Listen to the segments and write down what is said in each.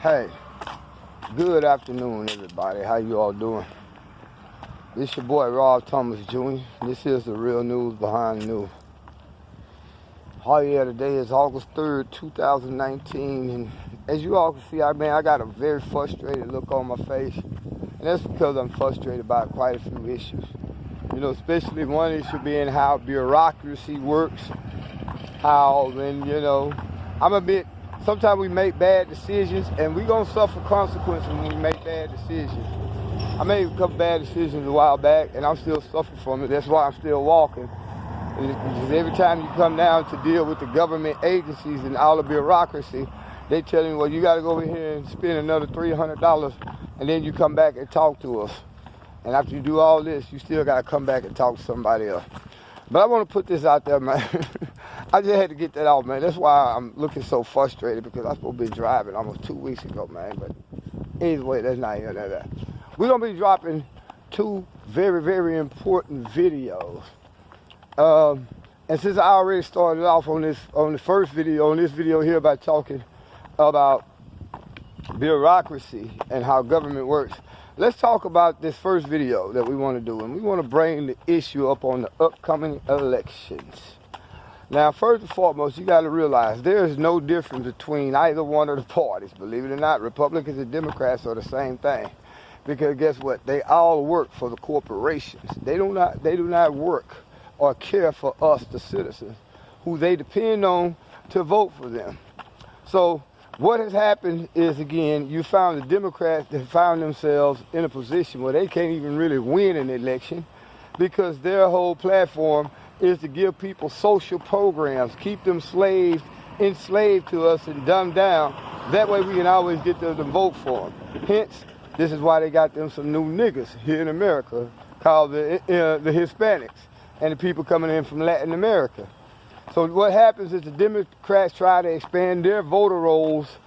Hey, good afternoon, everybody. How you all doing? This your boy, Rob Thomas Jr. This is the real news behind the news. Oh yeah, today is August 3rd, 2019, and as you all can see, I got a very frustrated look on my face, and that's because I'm frustrated by quite a few issues. You know, especially one issue being how bureaucracy works, sometimes we make bad decisions, and we're going to suffer consequences when we make bad decisions. I made a couple bad decisions a while back, and I'm still suffering from it. That's why I'm still walking. And every time you come down to deal with the government agencies and all the bureaucracy, they tell you, well, you got to go over here and spend another $300, and then you come back and talk to us. And after you do all this, you still got to come back and talk to somebody else. But I want to put this out there, man. I just had to get that out, man. That's why I'm looking so frustrated, because I was supposed to be driving almost 2 weeks ago, man. But anyway, that's not here, that. We're going to be dropping two very, very important videos. And since I already started off on this video here by talking about bureaucracy and how government works, let's talk about this first video that we want to do, and we want to bring the issue up on the upcoming elections. Now, first and foremost, you got to realize there is no difference between either one of the parties. Believe it or not, Republicans and Democrats are the same thing, because guess what? They all work for the corporations. They do not work or care for us, the citizens, who they depend on to vote for them. So what has happened is, again, you found the Democrats that found themselves in a position where they can't even really win an election, because their whole platform is to give people social programs, keep them enslaved to us and dumbed down. That way we can always get them to vote for them. Hence, this is why they got them some new niggas here in America called the Hispanics and the people coming in from Latin America. So what happens is the Democrats try to expand their voter rolls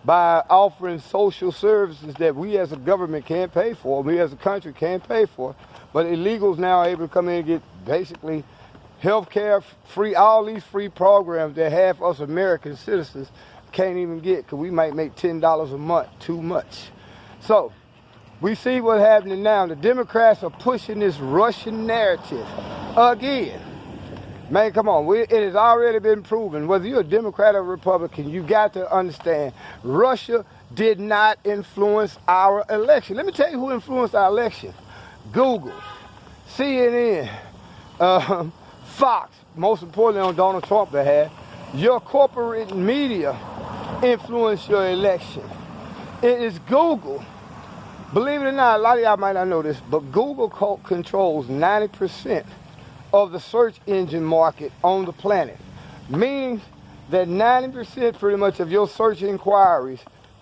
by offering social services that we as a government can't pay for, we as a country can't pay for. But illegals now are able to come in and get basically health care free, all these free programs that half us American citizens can't even get, because we might make $10 a month too much. So we see what's happening now. The Democrats are pushing this Russian narrative again. Man, come on. It has already been proven, whether you're a Democrat or Republican, you got to understand, Russia did not influence our election. Let me tell you who influenced our election. Google, CNN, Fox, most importantly on Donald Trump behalf. Your corporate media influenced your election. It is Google. Believe it or not, a lot of y'all might not know this, but Google controls 90% of the search engine market on the planet. Meaning that 90% pretty much of your search inquiries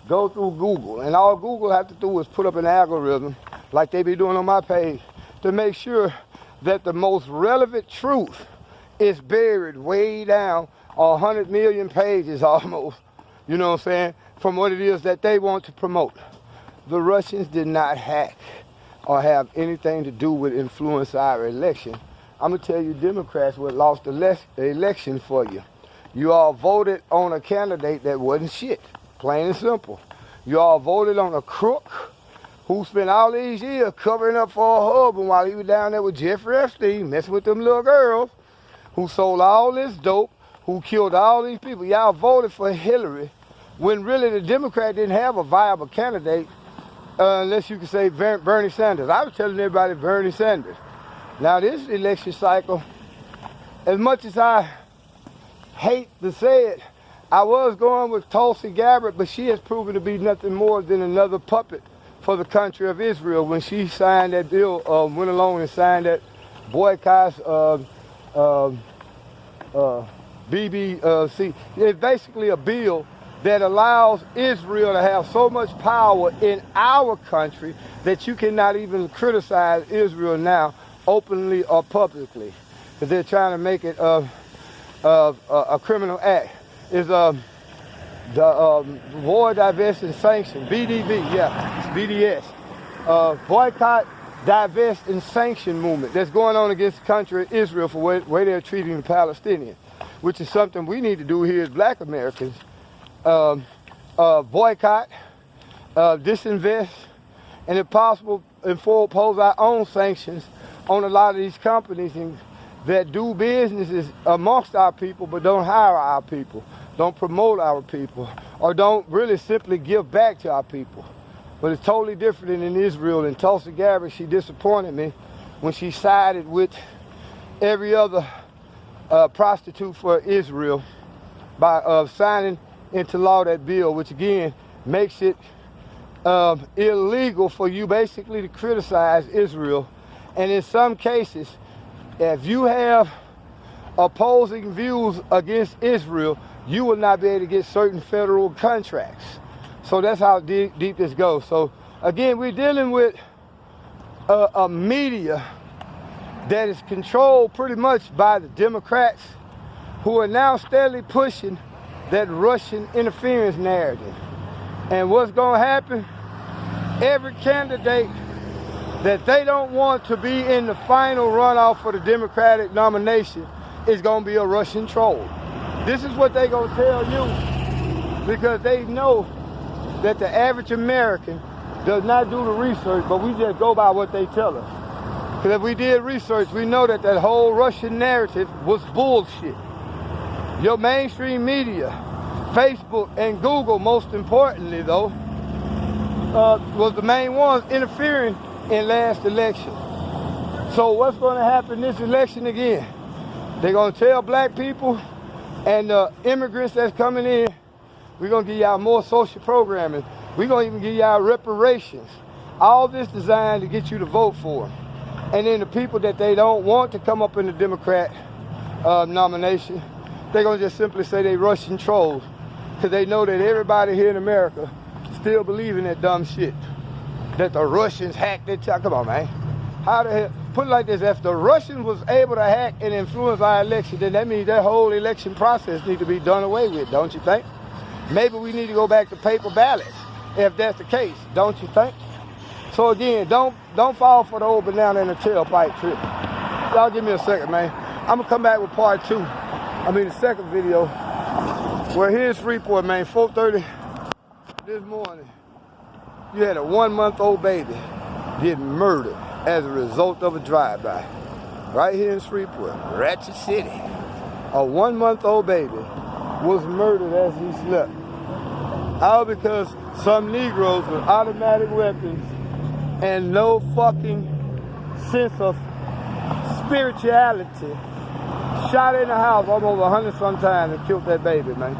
go through Google. And all Google have to do is put up an algorithm, like they be doing on my page, to make sure that the most relevant truth is buried way down 100 million pages almost, you know what I'm saying, from what it is that they want to promote. The Russians did not hack or have anything to do with influence our election. I'm going to tell you, Democrats would have lost the election for you. You all voted on a candidate that wasn't shit, plain and simple. You all voted on a crook who spent all these years covering up for a husband while he was down there with Jeffrey Epstein, messing with them little girls, who sold all this dope, who killed all these people. Y'all voted for Hillary when really the Democrat didn't have a viable candidate, unless you could say Bernie Sanders. I was telling everybody Bernie Sanders. Now this election cycle, as much as I hate to say it, I was going with Tulsi Gabbard, but she has proven to be nothing more than another puppet for the country of Israel when she signed that bill, went along and signed that boycott BBC. It's basically a bill that allows Israel to have so much power in our country that you cannot even criticize Israel now openly or publicly, because they're trying to make it a criminal act. Is the War, Divest, and Sanction, BDV, yeah, it's BDS, Boycott, Divest, and Sanction movement that's going on against the country of Israel for the way they're treating the Palestinians, which is something we need to do here as black Americans. Boycott, disinvest, and if possible, impose our own sanctions on a lot of these companies that do businesses amongst our people but don't hire our people, don't promote our people, or don't really simply give back to our people. But it's totally different in Israel. And Tulsi Gabbard, she disappointed me when she sided with every other prostitute for Israel by signing into law that bill, which again makes it illegal for you basically to criticize Israel. And in some cases, if you have opposing views against Israel, you will not be able to get certain federal contracts. So that's how deep this goes. So again, we're dealing with a media that is controlled pretty much by the Democrats, who are now steadily pushing that Russian interference narrative. And what's going to happen? Every candidate that they don't want to be in the final runoff for the Democratic nomination is going to be a Russian troll. This is what they're going to tell you, because they know that the average American does not do the research, but we just go by what they tell us. Because if we did research, we know that that whole Russian narrative was bullshit. Your mainstream media, Facebook and Google, most importantly though, was the main ones interfering in last election. So what's going to happen this election again? They're going to tell black people and immigrants that's coming in, we're going to give y'all more social programming. We're going to even give y'all reparations. All this designed to get you to vote for them. And then the people that they don't want to come up in the Democrat nomination, they're going to just simply say they Russian trolls, because they know that everybody here in America still believe in that dumb shit, that the Russians hacked it. Come on, man. How the hell? Put it like this, if the Russians was able to hack and influence our election, then that means that whole election process need to be done away with, don't you think? Maybe we need to go back to paper ballots, if that's the case, don't you think? So again, don't fall for the old banana in the tailpipe trip. Y'all give me a second, man. I'm gonna come back with part 2. The second video. Where here's Freeport, man, 4:30 this morning. You had a 1-month-old baby get murdered as a result of a drive-by. Right here in Freeport, Ratchet City. A 1-month-old baby was murdered as he slept. All because some Negroes with automatic weapons and no fucking sense of spirituality shot in the house almost 100 sometimes and killed that baby, man.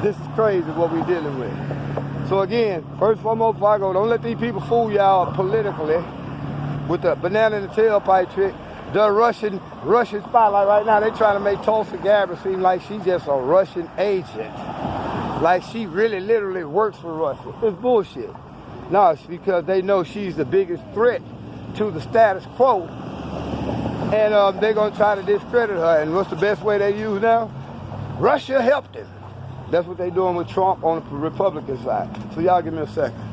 This is crazy what we're dealing with. So again, first and foremost, before I go, don't let these people fool y'all politically with the banana in the tailpipe trick. The Russian spotlight right now, they trying to make Tulsi Gabbard seem like she's just a Russian agent. Like she really literally works for Russia. It's bullshit. No, it's because they know she's the biggest threat to the status quo. And they're going to try to discredit her. And what's the best way they use now? Russia helped him. That's what they're doing with Trump on the Republican side. So y'all give me a second.